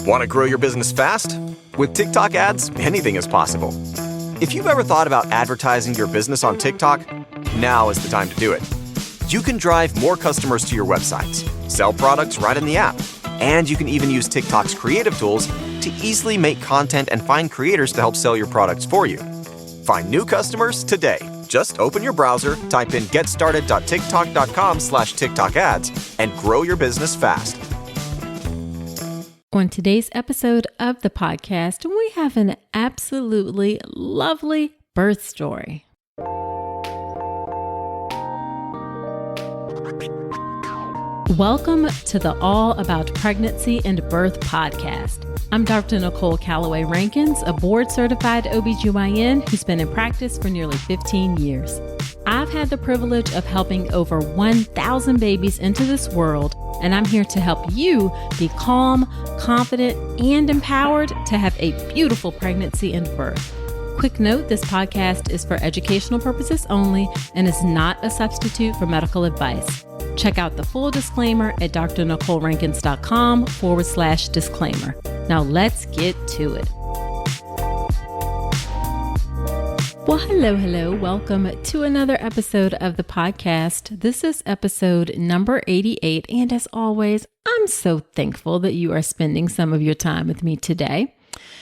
Want to grow your business fast? With TikTok ads, anything is possible. If you've ever thought about advertising your business on TikTok, now is the time to do it. You can drive more customers to your websites, sell products right in the app, and you can even use TikTok's creative tools to easily make content and find creators to help sell your products for you. Find new customers today. Just open your browser, type in getstarted.tiktok.com/TikTok ads, and grow your business fast. On today's episode of the podcast, we have an absolutely lovely birth story. Welcome to the All About Pregnancy and Birth podcast. I'm Dr. Nicole Calloway Rankins, a board-certified OBGYN who's been in practice for nearly 15 years. I've had the privilege of helping over 1,000 babies into this world, and I'm here to help you be calm, confident, and empowered to have a beautiful pregnancy and birth. Quick note, this podcast is for educational purposes only and is not a substitute for medical advice. Check out the full disclaimer at drnicolerankins.com/disclaimer. Now let's get to it. Well, hello. Welcome to another episode of the podcast. This is episode number 88. And as always, I'm so thankful that you are spending some of your time with me today.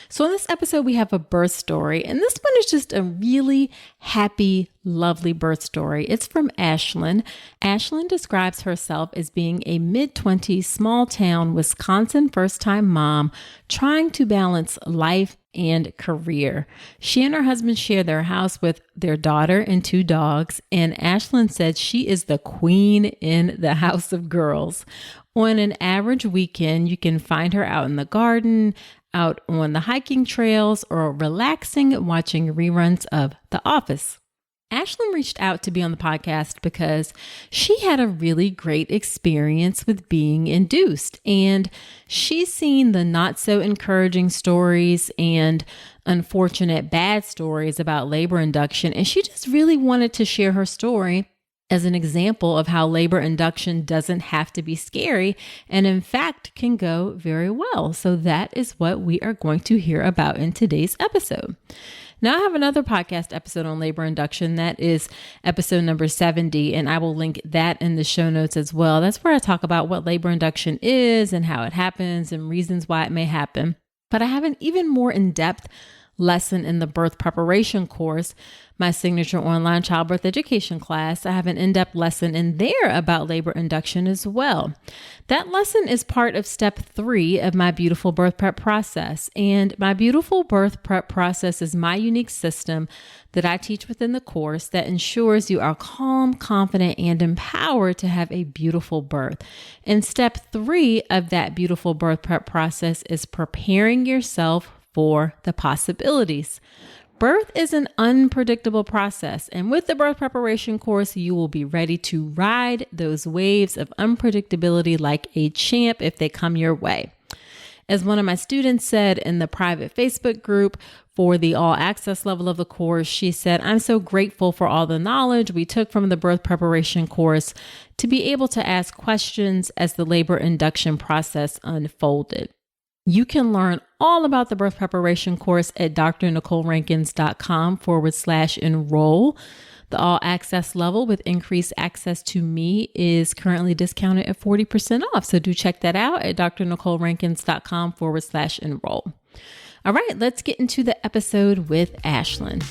So in this episode, we have a birth story, and this one is just a really happy, lovely birth story. It's from Ashlyn. Ashlyn describes herself as being a mid-20s, small-town Wisconsin first-time mom trying to balance life and career. She and her husband share their house with their daughter and 2 dogs, and Ashlyn said she is the queen in the house of girls. On an average weekend, you can find her out in the garden, out on the hiking trails, or relaxing watching reruns of The Office. Ashlyn reached out to be on the podcast because she had a really great experience with being induced, and she's seen the not so encouraging stories and unfortunate bad stories about labor induction, and she just really wanted to share her story as an example of how labor induction doesn't have to be scary and in fact can go very well. So that is what we are going to hear about in today's episode. Now I have another podcast episode on labor induction. That is episode number 70, and I will link that in the show notes as well. That's where I talk about what labor induction is and how it happens and reasons why it may happen. But I have an even more in-depth lesson in the birth preparation course, my signature online childbirth education class. I have an in-depth lesson in there about labor induction as well. That lesson is part of step 3 of my beautiful birth prep process. And my beautiful birth prep process is my unique system that I teach within the course that ensures you are calm, confident, and empowered to have a beautiful birth. And step 3 of that beautiful birth prep process is preparing yourself for the possibilities. Birth is an unpredictable process, and with the birth preparation course, you will be ready to ride those waves of unpredictability like a champ if they come your way. As one of my students said in the private Facebook group for the all access level of the course, she said, "I'm so grateful for all the knowledge we took from the birth preparation course to be able to ask questions as the labor induction process unfolded." You can learn all about the birth preparation course at drnicolerankins.com/enroll. The all access level with increased access to me is currently discounted at 40% off. So do check that out at drnicolerankins.com/enroll. All right, let's get into the episode with Ashlyn.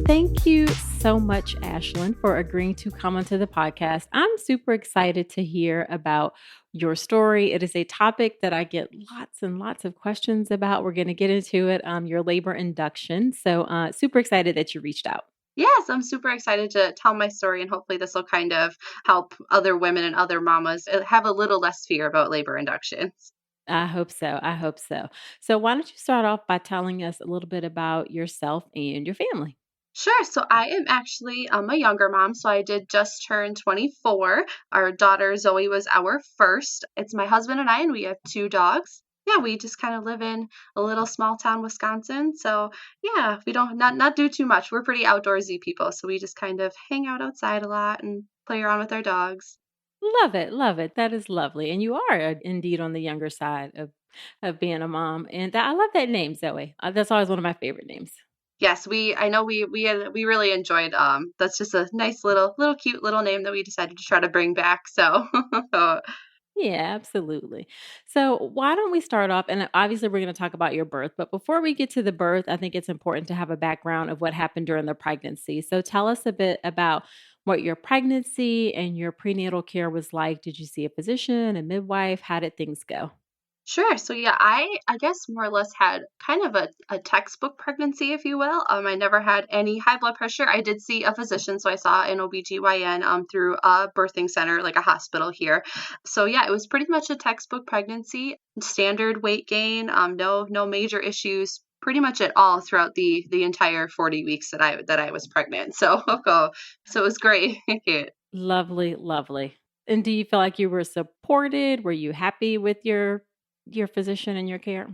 Thank you so much, Ashlyn, for agreeing to come onto the podcast. I'm super excited to hear about your story. It is a topic that I get lots and lots of questions about. We're going to get into it, your labor induction. So super excited that you reached out. Yes, I'm super excited to tell my story, and hopefully this will kind of help other women and other mamas have a little less fear about labor inductions. I hope so. So why don't you start off by telling us a little bit about yourself and your family? Sure. So I am actually a younger mom. So I did just turn 24. Our daughter Zoe was our first. It's my husband and I, and we have 2 dogs. Yeah, we just kind of live in a little small town Wisconsin. So yeah, we don't not do too much. We're pretty outdoorsy people, so we just kind of hang out outside a lot and play around with our dogs. Love it, love it. That is lovely, and you are, indeed on the younger side of being a mom, and I love that name, Zoe. That's always one of my favorite names. Yes, I know we really enjoyed that's just a nice little cute little name that we decided to try to bring back. So Yeah, absolutely. So, why don't we start off? And obviously, we're going to talk about your birth, but before we get to the birth, I think it's important to have a background of what happened during the pregnancy. So, tell us a bit about what your pregnancy and your prenatal care was like. Did you see a physician, a midwife? How did things go? Sure. So yeah, I guess more or less had kind of a textbook pregnancy, if you will. I never had any high blood pressure. I did see a physician, so I saw an OBGYN through a birthing center, like a hospital here. So yeah, it was pretty much a textbook pregnancy, standard weight gain, no major issues pretty much at all throughout the entire 40 weeks that I was pregnant. So so it was great. Lovely, lovely. And do you feel like you were supported? Were you happy with your physician and your care?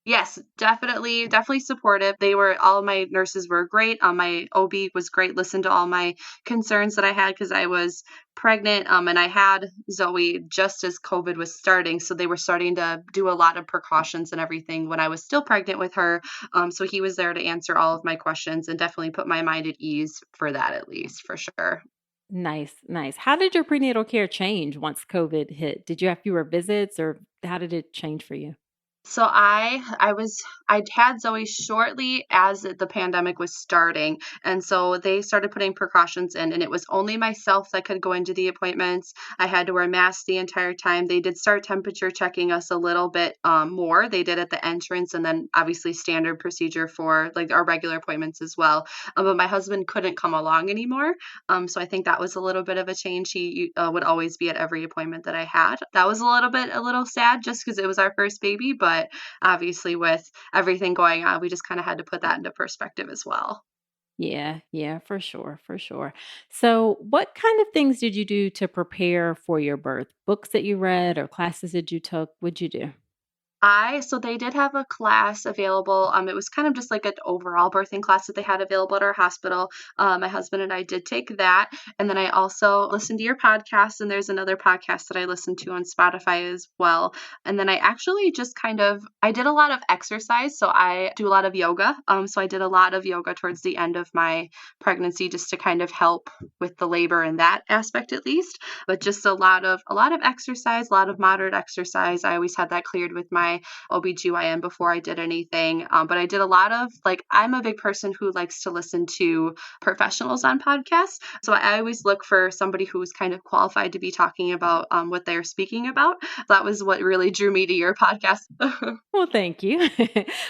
Yes, definitely supportive. All my nurses were great. My OB was great, listened to all my concerns that I had because I was pregnant, and I had Zoe just as COVID was starting, so they were starting to do a lot of precautions and everything when I was still pregnant with her. So he was there to answer all of my questions and definitely put my mind at ease for that, at least for sure. Nice, nice. How did your prenatal care change once COVID hit? Did you have fewer visits or how did it change for you? So I'd had Zoe shortly as the pandemic was starting, and so they started putting precautions in, and it was only myself that could go into the appointments. I had to wear masks the entire time. They did start temperature checking us a little bit more. They did at the entrance, and then obviously standard procedure for like our regular appointments as well. But my husband couldn't come along anymore, so I think that was a little bit of a change. He would always be at every appointment that I had. That was a little sad just because it was our first baby, but obviously with everything going on, we just kind of had to put that into perspective as well. Yeah, yeah, for sure, for sure. So, what kind of things did you do to prepare for your birth? Books that you read or classes that you took? What'd you do? So they did have a class available. It was kind of just like an overall birthing class that they had available at our hospital. My husband and I did take that. And then I also listened to your podcast, and there's another podcast that I listened to on Spotify as well. And then I actually just I did a lot of exercise. So I do a lot of yoga. So I did a lot of yoga towards the end of my pregnancy just to kind of help with the labor in that aspect at least. But just a lot of exercise, a lot of moderate exercise. I always had that cleared with my OBGYN before I did anything. But I did a lot of I'm a big person who likes to listen to professionals on podcasts. So I always look for somebody who's kind of qualified to be talking about what they're speaking about. That was what really drew me to your podcast. Well, thank you.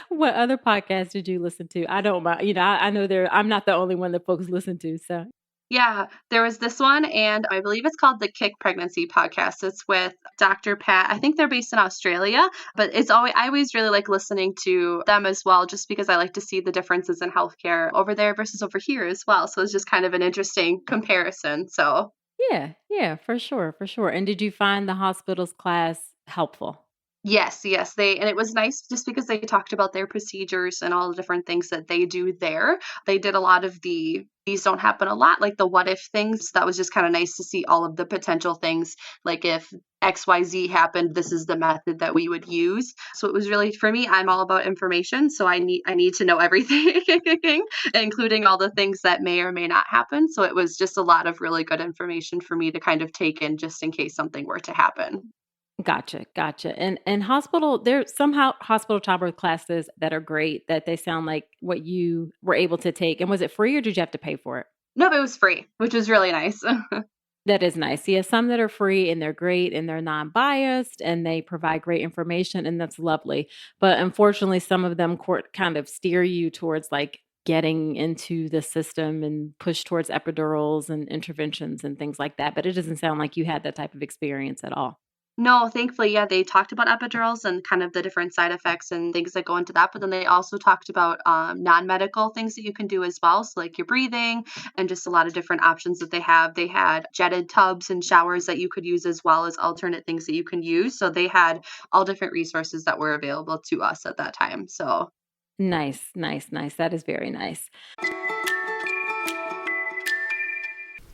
What other podcasts did you listen to? I don't mind. I know I'm not the only one that folks listen to. So, Yeah, there was this one, and I believe it's called the Kick Pregnancy Podcast. It's with Dr. Pat. I think they're based in Australia, but I always really like listening to them as well, just because I like to see the differences in healthcare over there versus over here as well. So it's just kind of an interesting comparison. So yeah, yeah, for sure, for sure. And did you find the hospital's class helpful? yes, and it was nice just because they talked about their procedures and all the different things that they do there. They did a lot of these don't happen a lot, like the what if things. That was just kind of nice to see all of the potential things. Like if XYZ happened, this is the method that we would use. So it was really for me, I'm all about information. So I need to know everything, including all the things that may or may not happen. So it was just a lot of really good information for me to kind of take in just in case something were to happen. Gotcha, gotcha. And there's somehow hospital childbirth classes that are great that they sound like what you were able to take. And was it free or did you have to pay for it? No, it was free, which was really nice. That is nice. Yeah, some that are free and they're great and they're non-biased and they provide great information and that's lovely. But unfortunately, some of them kind of steer you towards like getting into the system and push towards epidurals and interventions and things like that. But it doesn't sound like you had that type of experience at all. No, thankfully, yeah, they talked about epidurals and kind of the different side effects and things that go into that, but then they also talked about, non-medical things that you can do as well, so, like, your breathing and just a lot of different options that they have. They had jetted tubs and showers that you could use as well as alternate things that you can use, so they had all different resources that were available to us at that time, so Nice, nice, nice. That is very nice.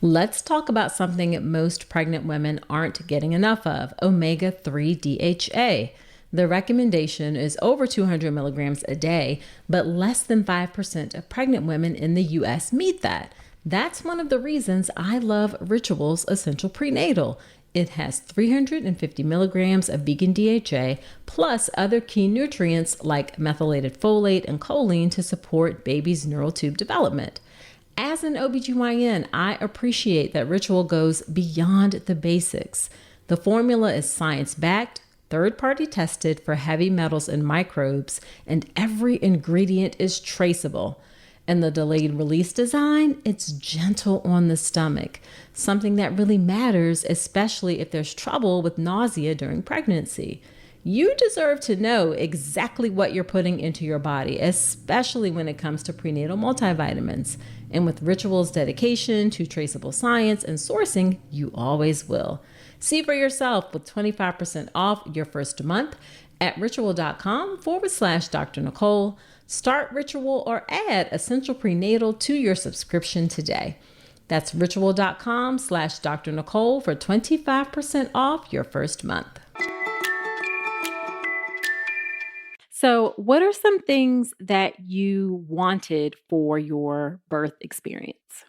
Let's talk about something most pregnant women aren't getting enough of, omega-3 DHA. The recommendation is over 200 milligrams a day, but less than 5% of pregnant women in the US meet that. That's one of the reasons I love Ritual's Essential Prenatal. It has 350 milligrams of vegan DHA plus other key nutrients like methylated folate and choline to support baby's neural tube development. As an OBGYN, I appreciate that Ritual goes beyond the basics. The formula is science-backed, third-party tested for heavy metals and microbes, and every ingredient is traceable. And the delayed release design, it's gentle on the stomach, something that really matters, especially if there's trouble with nausea during pregnancy. You deserve to know exactly what you're putting into your body, especially when it comes to prenatal multivitamins. And with Ritual's dedication to traceable science and sourcing, you always will. See for yourself with 25% off your first month at ritual.com/Dr. Nicole. Start Ritual or add Essential Prenatal to your subscription today. That's ritual.com/Dr. Nicole for 25% off your first month. So, what are some things that you wanted for your birth experience?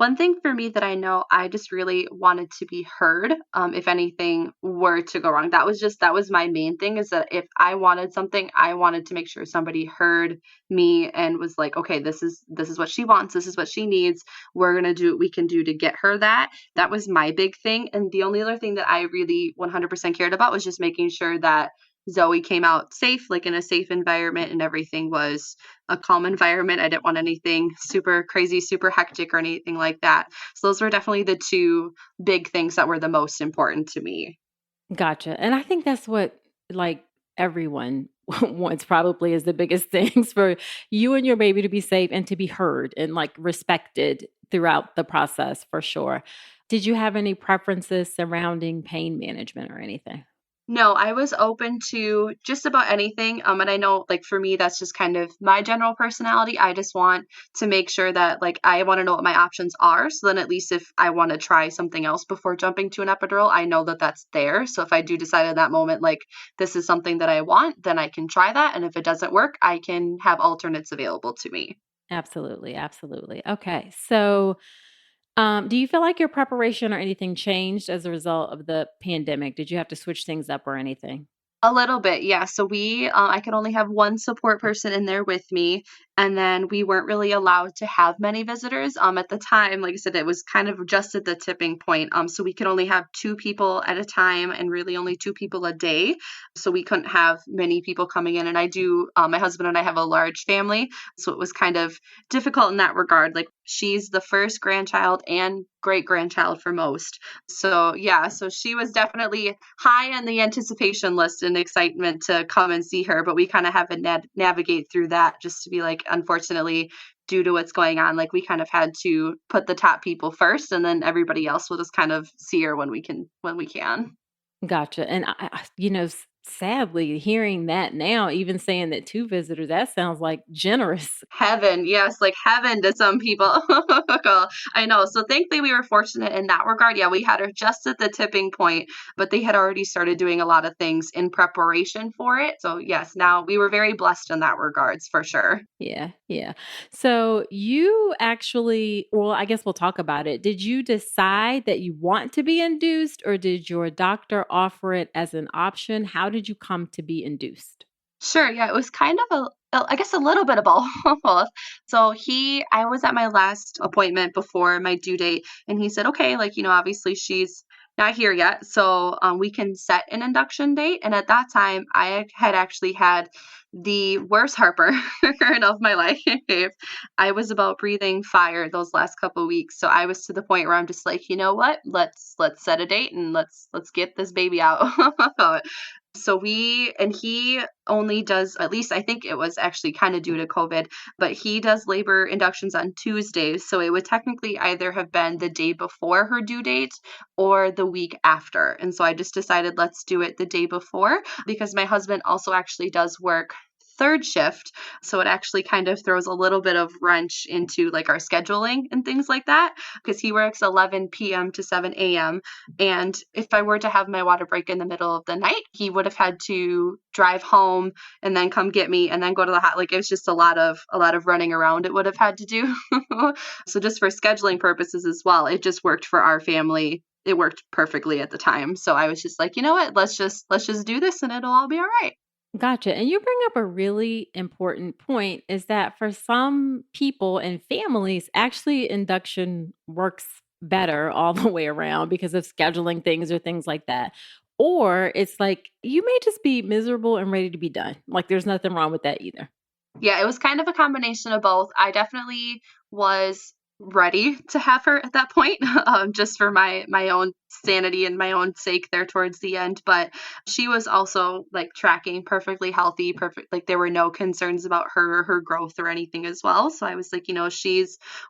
one thing for me that I know I just really wanted to be heard, if anything were to go wrong. That was my main thing is that if I wanted something, I wanted to make sure somebody heard me and was like, okay, this is what she wants, this is what she needs. We're gonna do what we can do to get her that. That was my big thing. And the only other thing that I really 100% cared about was just making sure that Zoe came out safe, like in a safe environment, and everything was a calm environment. I didn't want anything super crazy, super hectic, or anything like that. So those were definitely the two big things that were the most important to me. Gotcha. And I think that's what like everyone wants probably is the biggest things for you and your baby to be safe and to be heard and like respected throughout the process for sure. Did you have any preferences surrounding pain management or anything? No, I was open to just about anything. And I know, like, for me, that's just kind of my general personality. I just want to make sure that, like, I want to know what my options are. So then, at least if I want to try something else before jumping to an epidural, I know that that's there. So if I do decide at that moment, like, this is something that I want, then I can try that. And if it doesn't work, I can have alternates available to me. Absolutely, absolutely. Okay. So, do you feel like your preparation or anything changed as a result of the pandemic? Did you have to switch things up or anything? A little bit, yeah. So I could only have one support person in there with me, and then we weren't really allowed to have many visitors. At the time, like I said, it was kind of just at the tipping point. So we could only have two people at a time, and really only two people a day. So we couldn't have many people coming in. And my husband and I have a large family, so it was kind of difficult in that regard. Like she's the first grandchild and great grandchild for most. So yeah, so she was definitely high on the anticipation list and excitement to come and see her, but we kind of have to navigate through that just to be like, unfortunately, due to what's going on, like we kind of had to put the top people first, and then everybody else will just kind of see her when we can. Gotcha. And sadly, hearing that now, even saying that two visitors, that sounds like generous. Heaven, yes, like heaven to some people. I know. So thankfully we were fortunate in that regard. Yeah, we had her just at the tipping point, but they had already started doing a lot of things in preparation for it. So yes, now we were very blessed in that regards for sure. Yeah, yeah. So you actually, well, I guess we'll talk about it. Did you decide that you want to be induced, or did your doctor offer it as an option? How did you come to be induced? Sure, yeah, it was kind of I guess a little bit of both. So I was at my last appointment before my due date, and he said, okay, like, obviously she's not here yet. So we can set an induction date. And at that time, I had actually had the worst heartburn of my life. I was about breathing fire those last couple of weeks. So I was to the point where I'm just like, you know what? Let's set a date and let's get this baby out. So he only does, at least I think it was actually kind of due to COVID, but he does labor inductions on Tuesdays. So it would technically either have been the day before her due date or the week after. And so I just decided let's do it the day before because my husband also actually does work third shift. So it actually kind of throws a little bit of wrench into like our scheduling and things like that because he works 11 p.m. to 7 a.m. And if I were to have my water break in the middle of the night, he would have had to drive home and then come get me and then go to the like it was just a lot of running around it would have had to do. So just for scheduling purposes as well, it just worked for our family. It worked perfectly at the time. So I was just like, you know what, let's just do this and it'll all be all right. Gotcha. And you bring up a really important point is that for some people and families, actually induction works better all the way around because of scheduling things or things like that. Or it's like you may just be miserable and ready to be done. Like there's nothing wrong with that either. Yeah, it was kind of a combination of both. I definitely was ready to have her at that point, just for my own sanity and my own sake there towards the end. But she was also like tracking perfectly healthy, perfect. Like there were no concerns about her growth or anything as well. So I was like,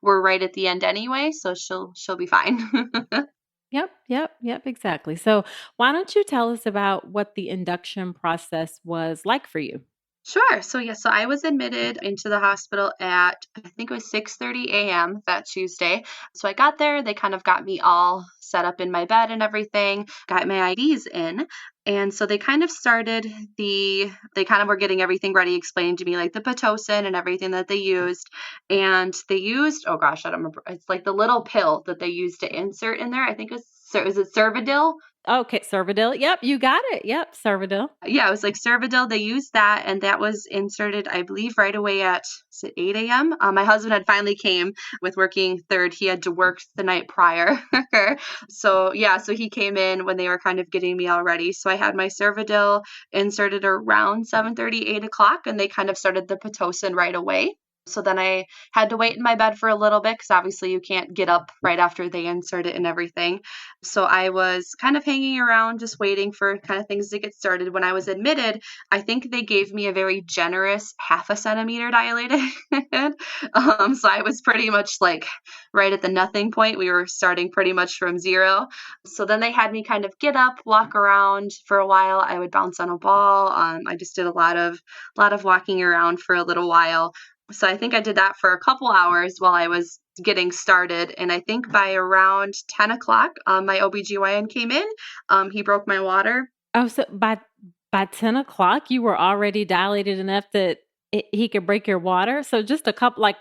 we're right at the end anyway, so she'll be fine. Yep, exactly. So why don't you tell us about what the induction process was like for you? Sure. So I was admitted into the hospital at I think it was 6:30 a.m. that Tuesday. So I got there, they kind of got me all set up in my bed and everything, got my IDs in. And so they kind of they kind of were getting everything ready, explaining to me like the Pitocin and everything that they used. And they used, oh gosh, I don't remember. It's like the little pill that they used to insert in there. I think is it Cervidil? Okay, Cervidil. Yep, you got it. Yep, Cervidil. Yeah, it was like Cervidil. They used that, and that was inserted, I believe, right away at is it 8 a.m. My husband had finally came with working third. He had to work the night prior. So he came in when they were kind of getting me all ready. So I had my Cervidil inserted around 7:30, 8 o'clock, and they kind of started the Pitocin right away. So then I had to wait in my bed for a little bit because obviously you can't get up right after they insert it and everything. So I was kind of hanging around just waiting for kind of things to get started. When I was admitted, I think they gave me a very generous 0.5 centimeter dilated. So I was pretty much like right at the nothing point. We were starting pretty much from zero. So then they had me kind of get up, walk around for a while. I would bounce on a ball. I just did a lot of walking around for a little while. So I think I did that for a couple hours while I was getting started. And I think by around 10 o'clock, my OBGYN came in. He broke my water. Oh, so by 10 o'clock, you were already dilated enough that he could break your water? So just a couple, like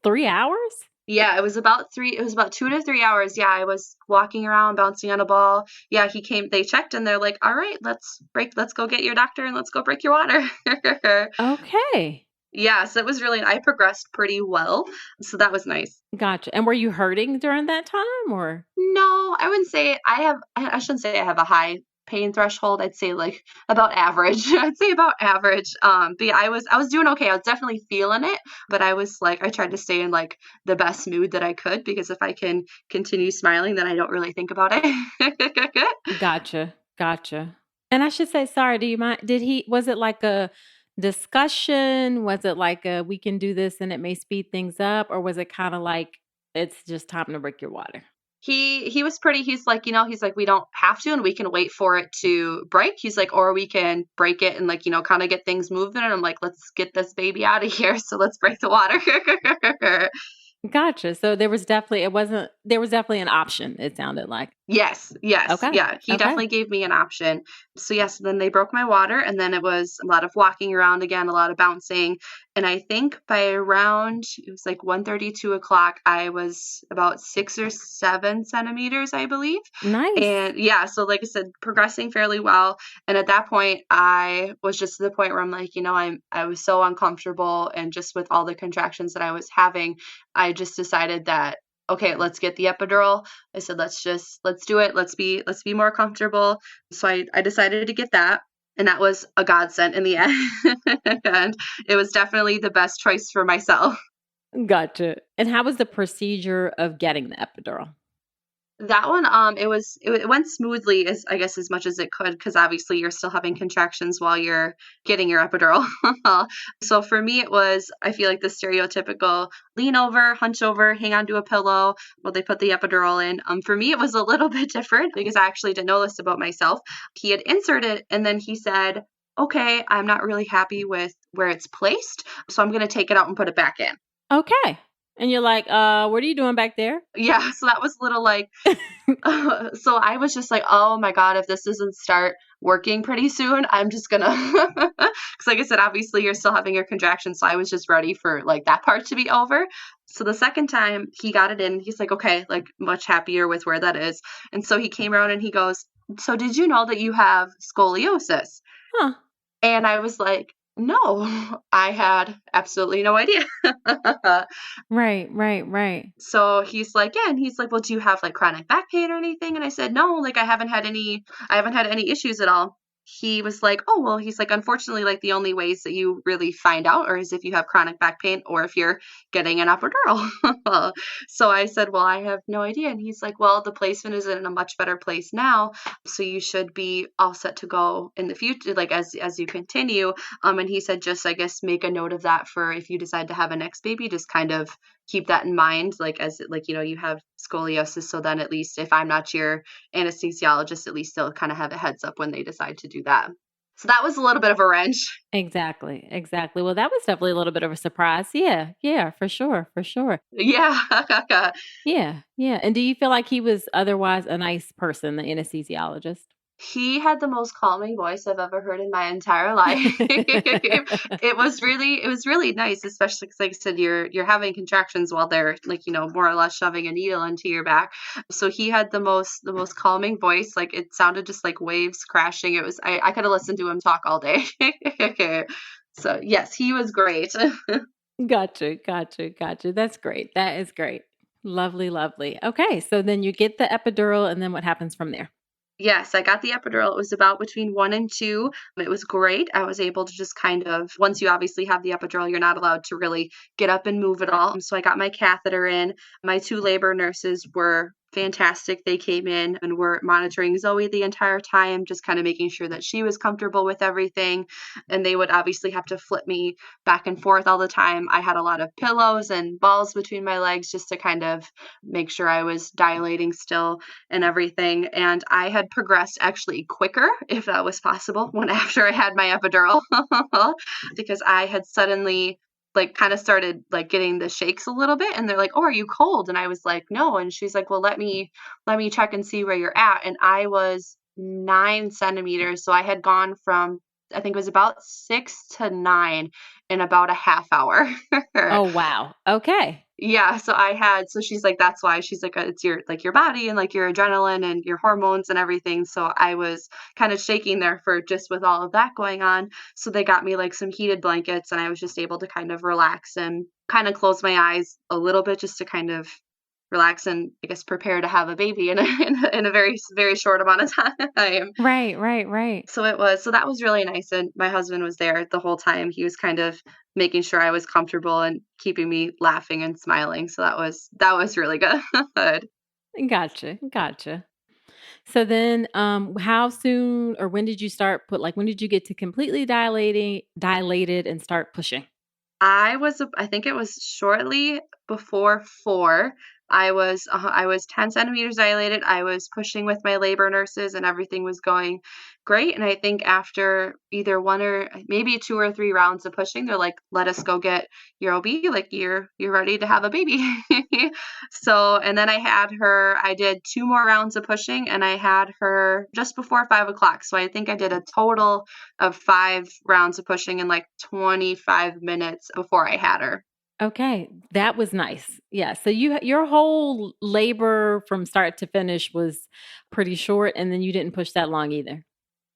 3 hours? Yeah, it was about 2 to 3 hours. Yeah, I was walking around, bouncing on a ball. Yeah, they checked and they're like, all right, let's go get your doctor and let's go break your water. Okay. Yeah, so it was I progressed pretty well. So that was nice. Gotcha. And were you hurting during that time or? No, I wouldn't say I shouldn't say I have a high pain threshold. I'd say like about average. I'd say about average. But yeah, I was doing okay. I was definitely feeling it, but I was like, I tried to stay in like the best mood that I could because if I can continue smiling, then I don't really think about it. Gotcha. And I should say, sorry, do you mind? Was it like a discussion? Was it like we can do this and it may speed things up? Or was it kind of like, it's just time to break your water? He was pretty, he's like, we don't have to and we can wait for it to break. He's like, or we can break it and like, kind of get things moving. And I'm like, let's get this baby out of here. So let's break the water. Gotcha. So there was definitely an option, it sounded like. Yes, yes, Okay. yeah, he Okay. definitely gave me an option. So, yes, then they broke my water, and then it was a lot of walking around again, a lot of bouncing, and I think by around it was like 1:30, 2 o'clock, I was about 6 or 7 centimeters, I believe, Nice. and yeah, so like I said, progressing fairly well, and at that point, I was just to the point where I'm like, I was so uncomfortable, and just with all the contractions that I was having, I just decided that, "Okay, let's get the epidural." I said, let's do it. Let's be more comfortable. So I decided to get that. And that was a godsend in the end. And it was definitely the best choice for myself. Gotcha. And how was the procedure of getting the epidural? That one, it went smoothly as I guess as much as it could because obviously you're still having contractions while you're getting your epidural. So for me, it was I feel like the stereotypical lean over, hunch over, hang onto a pillow while they put the epidural in. For me, it was a little bit different because I actually didn't know this about myself. He had inserted and then he said, "Okay, I'm not really happy with where it's placed, so I'm gonna take it out and put it back in." Okay. And you're like, what are you doing back there? Yeah, so that was a little like so I was just like, "Oh my god, if this doesn't start working pretty soon, I'm just gonna" 'cause like I said, obviously you're still having your contractions, so I was just ready for, like, that part to be over. So the second time he got it in, he's like, "Okay," like, much happier with where that is. And so he came around and he goes, "So did you know that you have scoliosis?" Huh. And I was like, "No, I had absolutely no idea." Right, right, right. So he's like, yeah, and he's like, "Well, do you have like chronic back pain or anything?" And I said, "No, like I haven't had any issues at all." He was like, "Oh, well," he's like, "Unfortunately, like the only ways that you really find out are is if you have chronic back pain or if you're getting an epidural." So I said, "Well, I have no idea." And he's like, "Well, the placement is in a much better place now, so you should be all set to go in the future, like as you continue." And he said, just I guess make a note of that for if you decide to have a next baby, just kind of keep that in mind, like as like you have scoliosis, so then at least if I'm not your anesthesiologist, at least they'll kind of have a heads up when they decide to do that. So that was a little bit of a wrench. Exactly, exactly. Well, that was definitely a little bit of a surprise. Yeah, yeah, for sure, for sure. Yeah. Yeah, yeah. And do you feel like he was otherwise a nice person, the anesthesiologist? He had the most calming voice I've ever heard in my entire life. It was really nice, especially 'cause like I said, you're having contractions while they're like, more or less shoving a needle into your back. So he had the most calming voice. Like it sounded just like waves crashing. I could have listened to him talk all day. So yes, he was great. Gotcha, gotcha, gotcha. That's great. That is great. Lovely, lovely. Okay, so then you get the epidural, and then what happens from there? Yes, I got the epidural. It was about between 1 and 2. It was great. I was able to just kind of once you obviously have the epidural, you're not allowed to really get up and move at all. So I got my catheter in. My 2 labor nurses were fantastic. They came in and were monitoring Zoe the entire time, just kind of making sure that she was comfortable with everything. And they would obviously have to flip me back and forth all the time. I had a lot of pillows and balls between my legs just to kind of make sure I was dilating still and everything. And I had progressed actually quicker, if that was possible, when after I had my epidural, because I had suddenly like kind of started like getting the shakes a little bit and they're like, "Oh, are you cold?" And I was like, "No." And she's like, "Well, let me check and see where you're at." And I was 9 centimeters. So I had gone from I think it was about 6 to 9 in about a half hour. Oh, wow. Okay. Yeah, so she's like, "That's why." She's like, "It's your body and, like, your adrenaline and your hormones and everything." So I was kinda shaking there for just with all of that going on. So they got me, like, some heated blankets, and I was just able to kind of relax and kinda close my eyes a little bit just to kind of relax and, I guess, prepare to have a baby in a in a very very short amount of time. Right, right, right. So that was really nice, and my husband was there the whole time. He was kind of making sure I was comfortable and keeping me laughing and smiling, so that was really good. Gotcha, gotcha. So then, how soon or when did you start when did you get to completely dilated and start pushing? I think it was shortly before 4. I was 10 centimeters dilated. I was pushing with my labor nurses and everything was going great. And I think after either one or maybe 2 or 3 rounds of pushing, they're like, "Let us go get your OB, like you're ready to have a baby." So, and then I did 2 more rounds of pushing and I had her just before 5 o'clock. So I think I did a total of 5 rounds of pushing in like 25 minutes before I had her. Okay, that was nice. Yeah, so your whole labor from start to finish was pretty short, and then you didn't push that long either.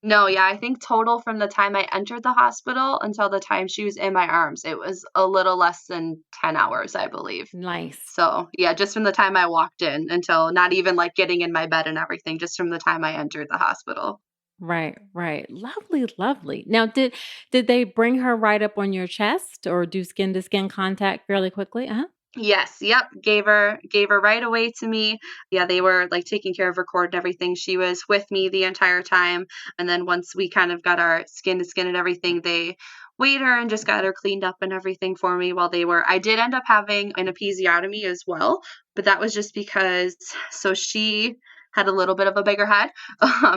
No, yeah, I think total from the time I entered the hospital until the time she was in my arms, it was a little less than 10 hours, I believe. Nice. So, yeah, just from the time I walked in until not even like getting in my bed and everything, just from the time I entered the hospital. Right, right. Lovely, lovely. Now, did they bring her right up on your chest or do skin to skin contact fairly quickly? Uh-huh. Yes, yep, gave her right away to me. Yeah, they were like taking care of her cord and everything. She was with me the entire time. And then once we kind of got our skin to skin and everything, they weighed her and just got her cleaned up and everything for me while they were. I did end up having an episiotomy as well, but that was just because so she had a little bit of a bigger head.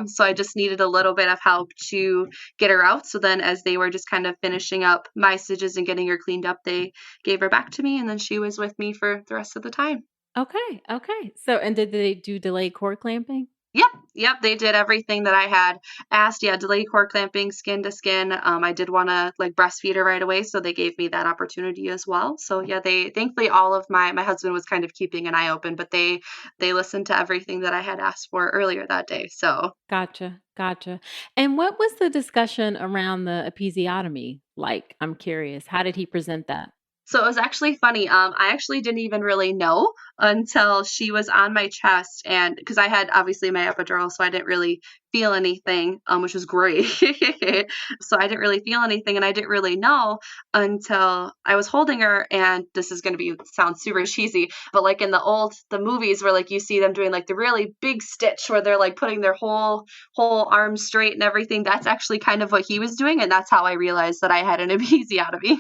So I just needed a little bit of help to get her out. So then as they were just kind of finishing up my stitches and getting her cleaned up, they gave her back to me, and then she was with me for the rest of the time. Okay, okay. So, and did they do delayed cord clamping? Yep, yep, they did everything that I had asked. Yeah, delayed cord clamping, skin to skin. I did want to like breastfeed her right away, so they gave me that opportunity as well. So yeah, they thankfully all of my husband was kind of keeping an eye open, but they listened to everything that I had asked for earlier that day. So Gotcha, gotcha. And what was the discussion around the episiotomy like? I'm curious. How did he present that? So it was actually funny. I actually didn't even really know until she was on my chest, and because I had obviously my epidural, so I didn't really feel anything, which was great. So I didn't really feel anything, and I didn't really know until I was holding her. And this is going to be sound super cheesy, but like in the movies where like you see them doing like the really big stitch where they're like putting their whole arm straight and everything. That's actually kind of what he was doing, and that's how I realized that I had an episiotomy.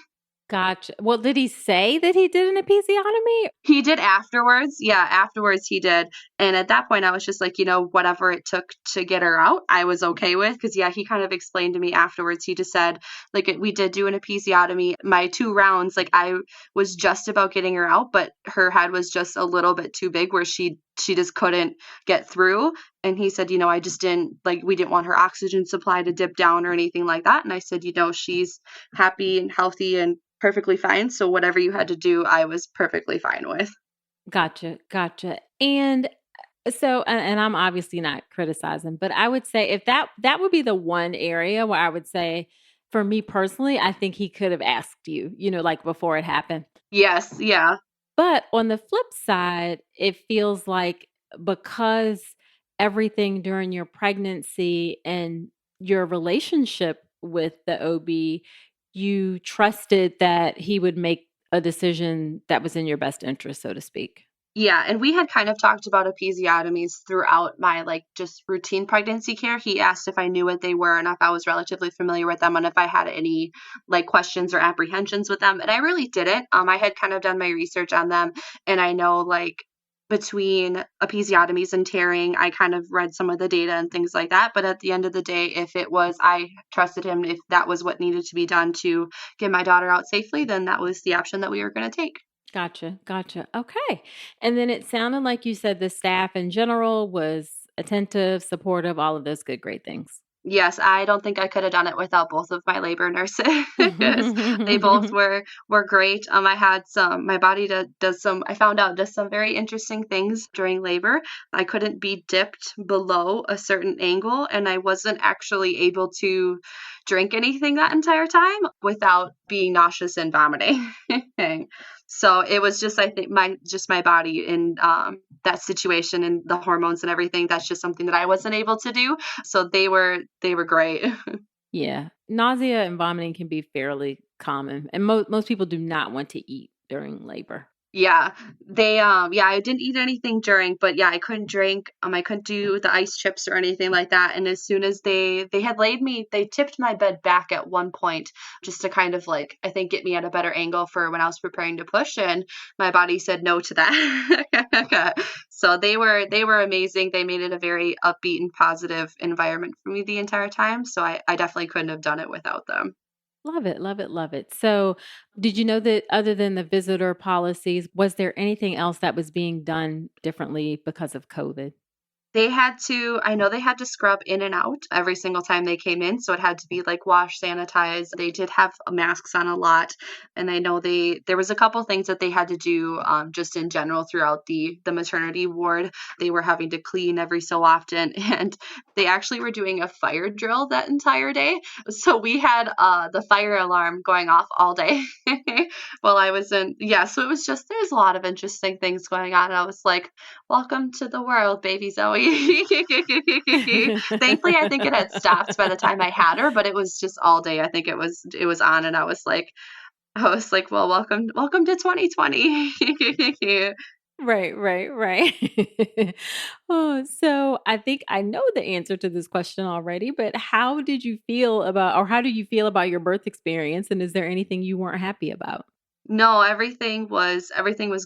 Gotcha. Well, did he say that he did an episiotomy? He did afterwards. Yeah, afterwards he did. And at that point, I was just like, whatever it took to get her out, I was okay with. Cause yeah, he kind of explained to me afterwards. He just said, like, we did do an episiotomy. My 2 rounds, like, I was just about getting her out, but her head was just a little bit too big where she just couldn't get through. And he said, I just didn't like, we didn't want her oxygen supply to dip down or anything like that. And I said, she's happy and healthy and perfectly fine. So whatever you had to do, I was perfectly fine with. Gotcha, gotcha. And so, and I'm obviously not criticizing, but I would say if that would be the one area where I would say, for me personally, I think he could have asked you, like before it happened. Yes, yeah. But on the flip side, it feels like because everything during your pregnancy and your relationship with the OB, you trusted that he would make a decision that was in your best interest, so to speak. Yeah, and we had kind of talked about episiotomies throughout my like just routine pregnancy care. He asked if I knew what they were and if I was relatively familiar with them and if I had any like questions or apprehensions with them. And I really didn't. I had kind of done my research on them and I know like between episiotomies and tearing, I kind of read some of the data and things like that. But at the end of the day, if it was, I trusted him, if that was what needed to be done to get my daughter out safely, then that was the option that we were going to take. Gotcha, gotcha. Okay. And then it sounded like you said the staff in general was attentive, supportive, all of those good, great things. Yes, I don't think I could have done it without both of my labor nurses. They both were great. I had my body does some, I found out does some very interesting things during labor. I couldn't be dipped below a certain angle, and I wasn't actually able to drink anything that entire time without being nauseous and vomiting. So it was just, I think my body in that situation and the hormones and everything. That's just something that I wasn't able to do. So they were great. Yeah. Nausea and vomiting can be fairly common. And most people do not want to eat during labor. Yeah, yeah, I didn't eat anything during, but yeah, I couldn't drink. I couldn't do the ice chips or anything like that. And as soon as they had laid me, they tipped my bed back at one point just to kind of like, I think, get me at a better angle for when I was preparing to push, and my body said no to that. So they were amazing. They made it a very upbeat and positive environment for me the entire time. So I definitely couldn't have done it without them. Love it, love it, love it. So, did you know that other than the visitor policies, was there anything else that was being done differently because of COVID? I know they had to scrub in and out every single time they came in, so it had to be, like, wash, sanitize. They did have masks on a lot, and I know there was a couple things that they had to do, just in general throughout the maternity ward. They were having to clean every so often, and they actually were doing a fire drill that entire day. So we had, the fire alarm going off all day while I was in yeah, so it was just there's a lot of interesting things going on, and I was like, welcome to the world, baby Zoe. Thankfully, I think it had stopped by the time I had her, but it was just all day. I think it was on, and I was like, well, welcome to 2020. Right, right, right. Oh, so I think I know the answer to this question already, but how did you feel about, or how do you feel about your birth experience? And is there anything you weren't happy about? No, everything was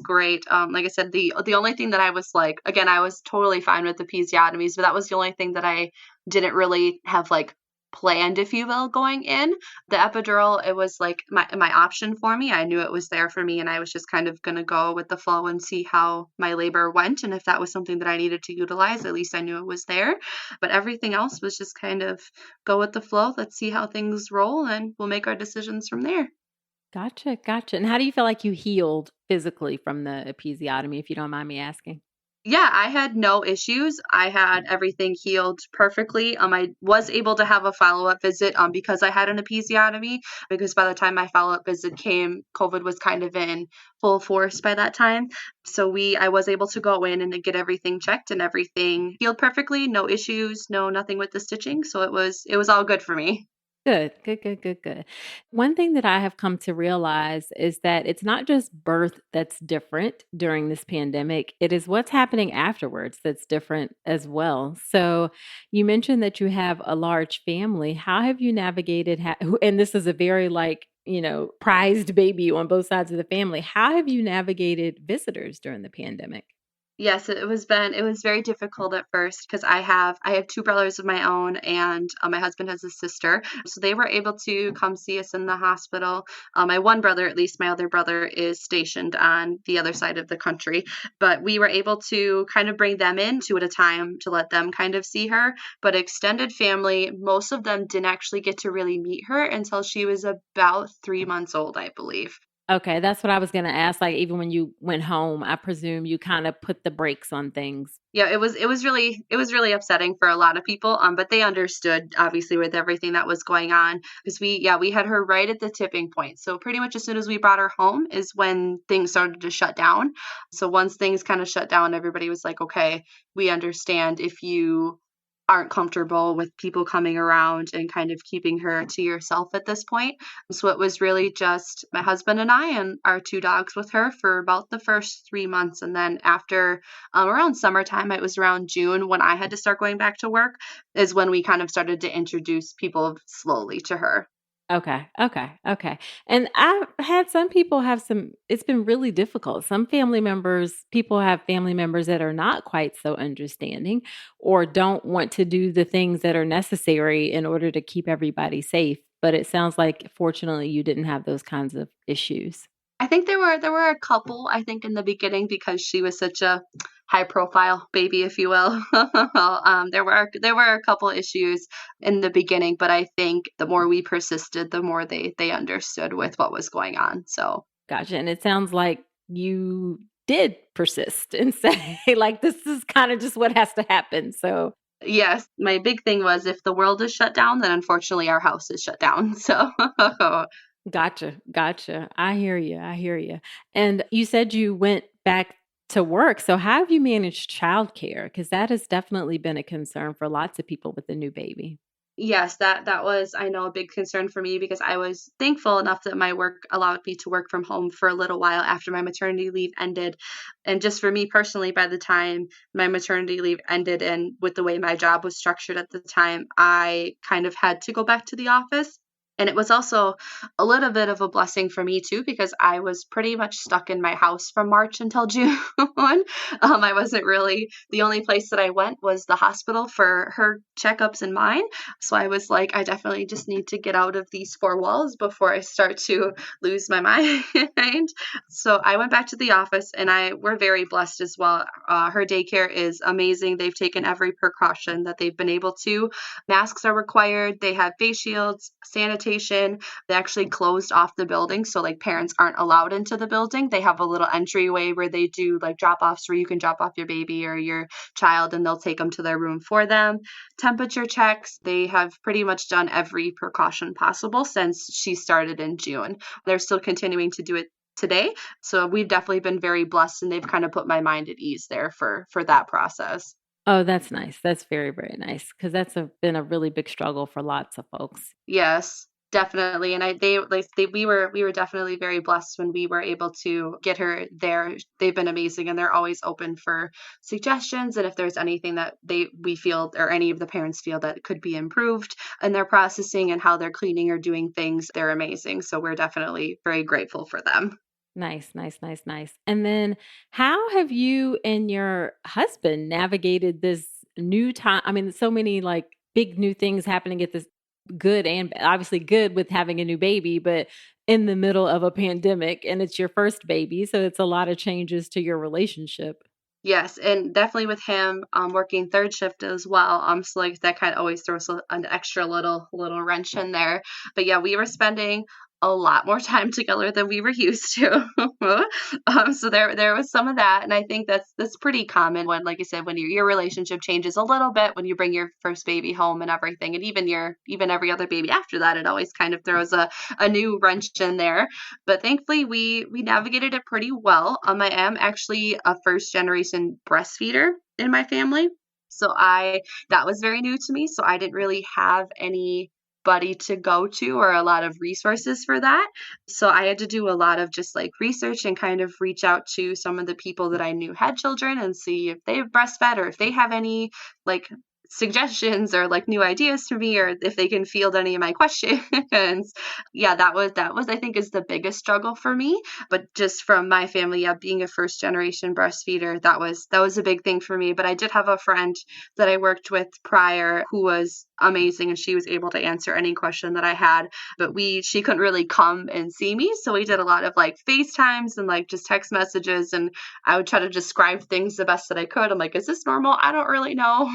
great. Like I said, the only thing that I was like, again, I was totally fine with the episiotomies, but that was the only thing that I didn't really have like planned, if you will, going in. The epidural, it was like my option for me. I knew it was there for me, and I was just kind of gonna go with the flow and see how my labor went, and if that was something that I needed to utilize, at least I knew it was there. But everything else was just kind of go with the flow. Let's see how things roll, and we'll make our decisions from there. Gotcha, gotcha. And how do you feel like you healed physically from the episiotomy, if you don't mind me asking? Yeah, I had no issues. I had everything healed perfectly. I was able to have a follow-up visit because I had an episiotomy, because by the time my follow-up visit came, COVID was kind of in full force by that time. So I was able to go in and get everything checked, and everything healed perfectly, no issues, nothing with the stitching. So it was all good for me. Good, good, good, good, good. One thing that I have come to realize is that it's not just birth that's different during this pandemic, it is what's happening afterwards that's different as well. So, you mentioned that you have a large family. How have you navigated, and this is a very like, prized baby on both sides of the family. How have you navigated visitors during the pandemic? Yes, it was very difficult at first because I have two brothers of my own, and my husband has a sister, so they were able to come see us in the hospital. My one brother, at least my other brother, is stationed on the other side of the country, but we were able to kind of bring them in two at a time to let them kind of see her. But extended family, most of them didn't actually get to really meet her until she was about 3 months old, I believe. Okay, that's what I was gonna ask. Like, even when you went home, I presume you kind of put the brakes on things. Yeah, it was really upsetting for a lot of people, but they understood obviously with everything that was going on, because we had her right at the tipping point. So pretty much as soon as we brought her home is when things started to shut down. So once things kind of shut down, everybody was like, okay, we understand if you aren't comfortable with people coming around, and kind of keeping her to yourself at this point. So it was really just my husband and I and our two dogs with her for about the first 3 months. And then after around summertime, it was around June when I had to start going back to work, is when we kind of started to introduce people slowly to her. Okay, okay, okay. And I've had some people have it's been really difficult. Some family members, people have family members that are not quite so understanding or don't want to do the things that are necessary in order to keep everybody safe. But it sounds like fortunately you didn't have those kinds of issues. I think there were a couple, I think, in the beginning, because she was such a high profile baby, if you will. There were a couple issues in the beginning, but I think the more we persisted, the more they understood with what was going on. So Gotcha. And it sounds like you did persist and say, like, this is kind of just what has to happen. So yes, my big thing was, if the world is shut down, then unfortunately our house is shut down. So gotcha, gotcha. I hear you. I hear you. And you said you went back to work. So how have you managed childcare? Because that has definitely been a concern for lots of people with a new baby. Yes, that was, I know, a big concern for me because I was thankful enough that my work allowed me to work from home for a little while after my maternity leave ended. And just for me personally, by the time my maternity leave ended and with the way my job was structured at the time, I kind of had to go back to the office. And it was also a little bit of a blessing for me too, because I was pretty much stuck in my house from March until June. I wasn't really, the only place that I went was the hospital for her checkups and mine. So I was like, I definitely just need to get out of these four walls before I start to lose my mind. So I went back to the office and we're very blessed as well. Her daycare is amazing. They've taken every precaution that they've been able to. Masks are required. They have face shields, sanitation. They actually closed off the building. So like parents aren't allowed into the building. They have a little entryway where they do like drop offs where you can drop off your baby or your child and they'll take them to their room for them. Temperature checks. They have pretty much done every precaution possible since she started in June. They're still continuing to do it today. So we've definitely been very blessed and they've kind of put my mind at ease there for that process. Oh, that's nice. That's very, very nice because been a really big struggle for lots of folks. Yes, definitely. And we were definitely very blessed when we were able to get her there. They've been amazing and they're always open for suggestions. And if there's anything that we feel or any of the parents feel that could be improved in their processing and how they're cleaning or doing things, they're amazing. So we're definitely very grateful for them. Nice, nice, nice, nice. And then how have you and your husband navigated this new time? I mean, so many like big new things happening at this good and obviously good with having a new baby, but in the middle of a pandemic and it's your first baby. So it's a lot of changes to your relationship. Yes, and definitely with him working third shift as well. So like that kind of always throws an extra little wrench in there. But yeah, we were spending a lot more time together than we were used to. So there was some of that, and I think that's pretty common when, like I said, when your relationship changes a little bit when you bring your first baby home and everything, and even every other baby after that, it always kind of throws a new wrench in there. But thankfully, we navigated it pretty well. I am actually a first generation breastfeeder in my family. So that was very new to me. So I didn't really have anybody to go to or a lot of resources for that. So I had to do a lot of just like research and kind of reach out to some of the people that I knew had children and see if they breastfed or if they have any like suggestions or like new ideas for me or if they can field any of my questions. Yeah, that was I think is the biggest struggle for me. But just from my family, yeah, being a first generation breastfeeder, that was a big thing for me. But I did have a friend that I worked with prior who was amazing and she was able to answer any question that I had. But she couldn't really come and see me. So we did a lot of like FaceTimes and like just text messages and I would try to describe things the best that I could. I'm like, is this normal? I don't really know.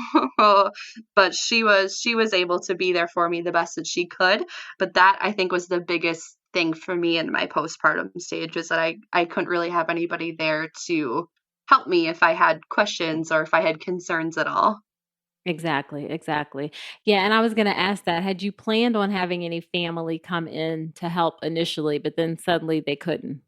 But she was able to be there for me the best that she could. But that I think was the biggest thing for me in my postpartum stage is that I couldn't really have anybody there to help me if I had questions or if I had concerns at all. Exactly, exactly. Yeah, and I was going to ask that. Had you planned on having any family come in to help initially, but then suddenly they couldn't?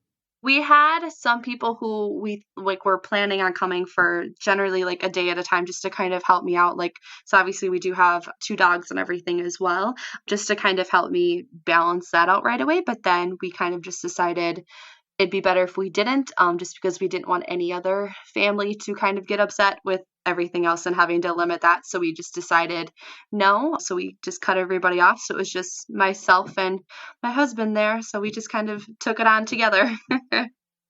We had some people who we like were planning on coming for generally like a day at a time just to kind of help me out. Like, so obviously we do have two dogs and everything as well, just to kind of help me balance that out right away. But then we kind of just decided it'd be better if we didn't, just because we didn't want any other family to kind of get upset with everything else and having to limit that. So we just decided no. So we just cut everybody off. So it was just myself and my husband there. So we just kind of took it on together.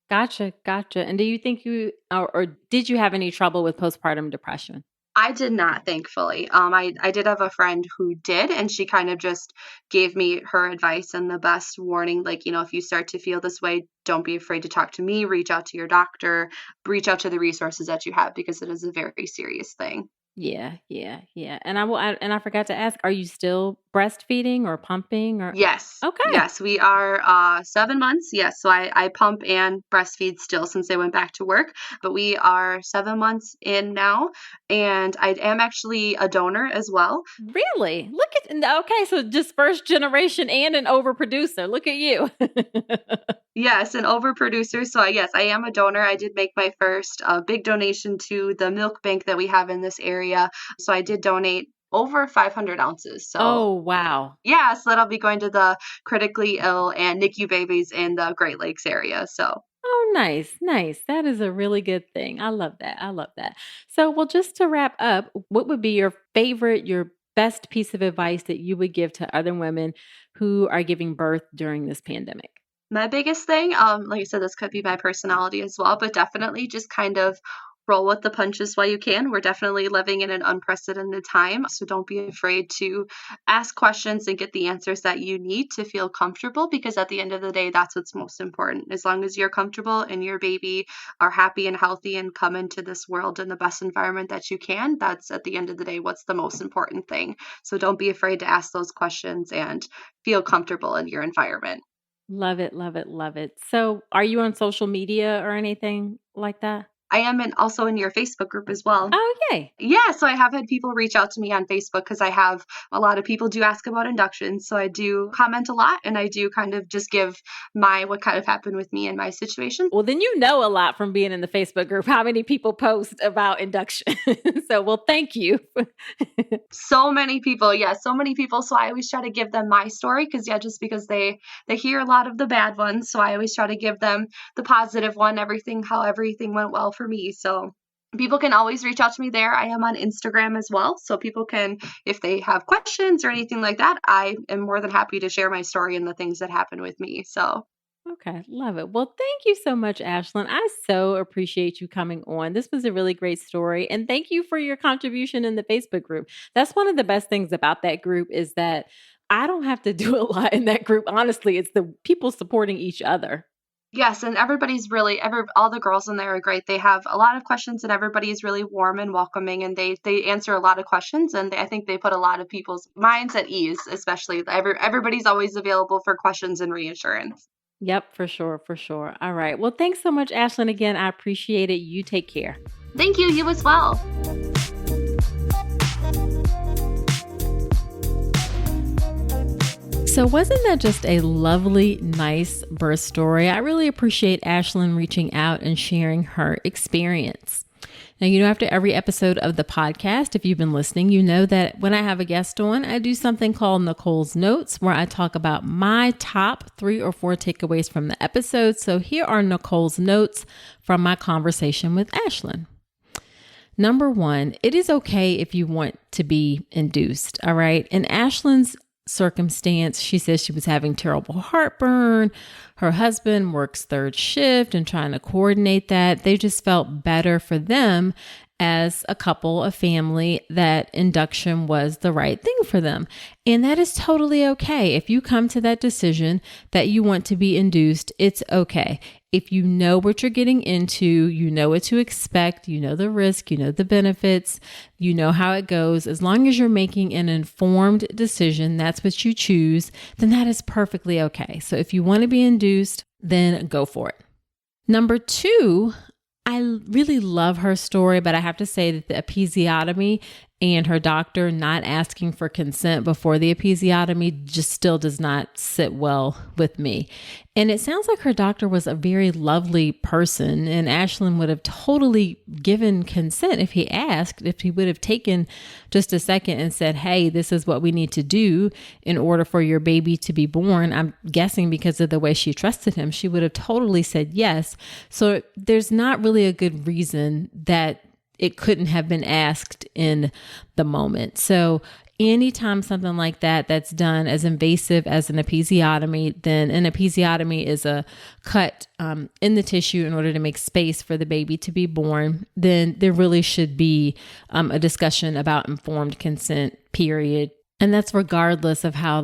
Gotcha, gotcha. And do you think or did you have any trouble with postpartum depression? I did not, thankfully. I did have a friend who did, and she kind of just gave me her advice and the best warning. Like, if you start to feel this way, don't be afraid to talk to me, reach out to your doctor, reach out to the resources that you have because it is a very serious thing. Yeah, yeah, yeah. And I forgot to ask, are you still breastfeeding or pumping or Yes. okay. Yes, we are 7 months. Yes. So I pump and breastfeed still since I went back to work, but we are 7 months in now. And I am actually a donor as well. Really? Look at okay, so just first generation and an overproducer. Look at you. Yes, an overproducer. So yes, I am a donor. I did make my first big donation to the milk bank that we have in this area. So I did donate over 500 ounces. So Oh, wow. yeah, so that'll be going to the critically ill and NICU babies in the Great Lakes area. So Oh, nice, nice. That is a really good thing. I love that. I love that. So, well, just to wrap up, what would be your favorite, your best piece of advice that you would give to other women who are giving birth during this pandemic? my biggest thing, like I said, this could be my personality as well, but definitely just kind of roll with the punches while you can. We're definitely living in an unprecedented time, so don't be afraid to ask questions and get the answers that you need to feel comfortable, because at the end of the day, that's what's most important. As long as you're comfortable and your baby are happy and healthy and come into this world in the best environment that you can, that's at the end of the day what's the most important thing. So don't be afraid to ask those questions and feel comfortable in your environment. Love it, love it, love it. So, are you on social media or anything like that? I am also in your Facebook group as well. Oh, yay. Yeah, so I have had people reach out to me on Facebook because I have a lot of people do ask about induction. So I do comment a lot, and I do kind of just give my what kind of happened with me and my situation. Well, then you know a lot from being in the Facebook group, how many people post about induction. So, well, thank you. So many people, yeah, so many people. So I always try to give them my story because yeah, just because they hear a lot of the bad ones. So I always try to give them the positive one, how everything went well for me. So people can always reach out to me there. I am on Instagram as well. So people can, if they have questions or anything like that, I am more than happy to share my story and the things that happened with me. So Okay, love it. Well, thank you so much, Ashlyn. I so appreciate you coming on. This was a really great story. And thank you for your contribution in the Facebook group. That's one of the best things about that group is that I don't have to do a lot in that group. Honestly, it's the people supporting each other. yes, and everybody's really all the girls in there are great. They have a lot of questions and everybody is really warm and welcoming, and they answer a lot of questions, and I think they put a lot of people's minds at ease, especially everybody's always available for questions and reassurance. Yep, for sure, for sure. All right. Well, thanks so much, Ashlyn. Again, I appreciate it. You take care. Thank you, you as well. So, wasn't that just a lovely, nice birth story? I really appreciate Ashlyn reaching out and sharing her experience. Now, after every episode of the podcast, if you've been listening, you know that when I have a guest on, I do something called Nicole's Notes, where I talk about my top 3 or 4 takeaways from the episode. So here are Nicole's notes from my conversation with Ashlyn. Number 1, it is okay if you want to be induced, all right? In Ashlyn's circumstance, she says she was having terrible heartburn. Her husband works 3rd shift and trying to coordinate that. They just felt better for them as a couple, a family, that induction was the right thing for them. And that is totally okay. If you come to that decision that you want to be induced, it's okay. If you know what you're getting into, you know what to expect, you know the risk, you know the benefits, you know how it goes. As long as you're making an informed decision, that's what you choose, then that is perfectly okay. So if you want to be induced, then go for it. Number 2, I really love her story, but I have to say that the episiotomy and her doctor not asking for consent before the episiotomy just still does not sit well with me. And it sounds like her doctor was a very lovely person, and Ashlyn would have totally given consent if he asked, if he would have taken just a second and said, hey, this is what we need to do in order for your baby to be born. I'm guessing because of the way she trusted him, she would have totally said yes. So there's not really a good reason that it couldn't have been asked in the moment. So anytime something like that's done as invasive as an episiotomy, then an episiotomy is a cut in the tissue in order to make space for the baby to be born, then there really should be a discussion about informed consent, period. And that's regardless of how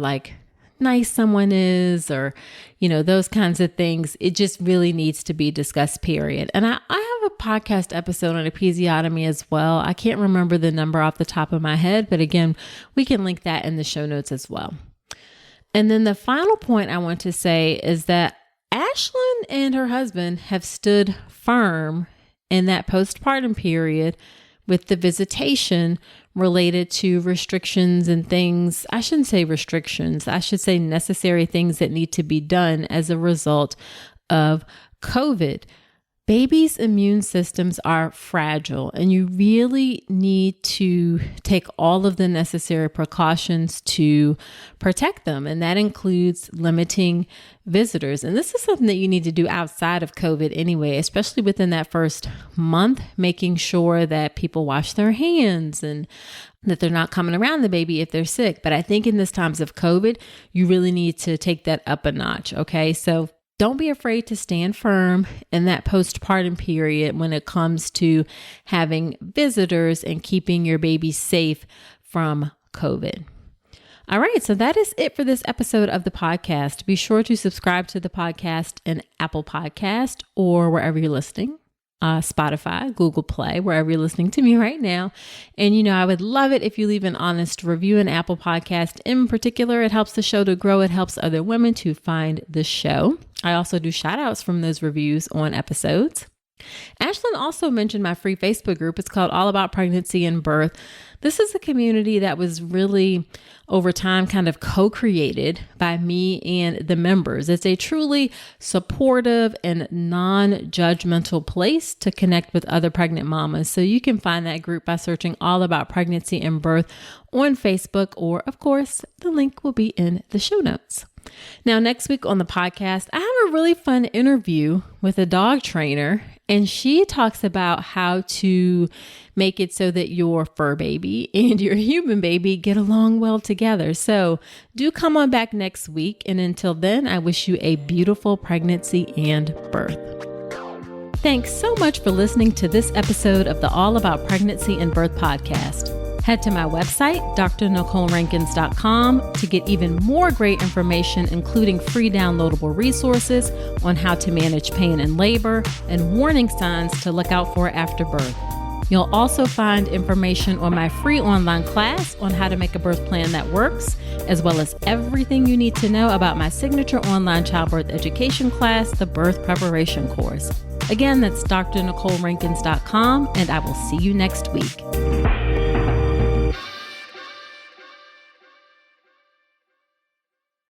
nice someone is or, those kinds of things. It just really needs to be discussed, period. And I have a podcast episode on episiotomy as well. I can't remember the number off the top of my head, but again, we can link that in the show notes as well. And then the final point I want to say is that Ashlyn and her husband have stood firm in that postpartum period with the visitation related to restrictions and things. I shouldn't say restrictions. I should say necessary things that need to be done as a result of COVID. Babies' immune systems are fragile, and you really need to take all of the necessary precautions to protect them. And that includes limiting visitors. And this is something that you need to do outside of COVID anyway, especially within that first month, making sure that people wash their hands and that they're not coming around the baby if they're sick. But I think in this times of COVID, you really need to take that up a notch. Okay. So don't be afraid to stand firm in that postpartum period when it comes to having visitors and keeping your baby safe from COVID. All right, so that is it for this episode of the podcast. Be sure to subscribe to the podcast in Apple Podcast or wherever you're listening. Spotify, Google Play, wherever you're listening to me right now. And, I would love it if you leave an honest review in Apple Podcast. In particular, it helps the show to grow. It helps other women to find the show. I also do shout outs from those reviews on episodes. Ashlyn also mentioned my free Facebook group. It's called All About Pregnancy and Birth. This is a community that was really over time kind of co-created by me and the members. It's a truly supportive and non-judgmental place to connect with other pregnant mamas. So you can find that group by searching All About Pregnancy and Birth on Facebook, or of course, the link will be in the show notes. Now, next week on the podcast, I have a really fun interview with a dog trainer, and she talks about how to make it so that your fur baby and your human baby get along well together. So do come on back next week. And until then, I wish you a beautiful pregnancy and birth. Thanks so much for listening to this episode of the All About Pregnancy and Birth podcast. Head to my website, drnicolerankins.com, to get even more great information, including free downloadable resources on how to manage pain and labor and warning signs to look out for after birth. You'll also find information on my free online class on how to make a birth plan that works, as well as everything you need to know about my signature online childbirth education class, the Birth Preparation Course. Again, that's drnicolerankins.com, and I will see you next week.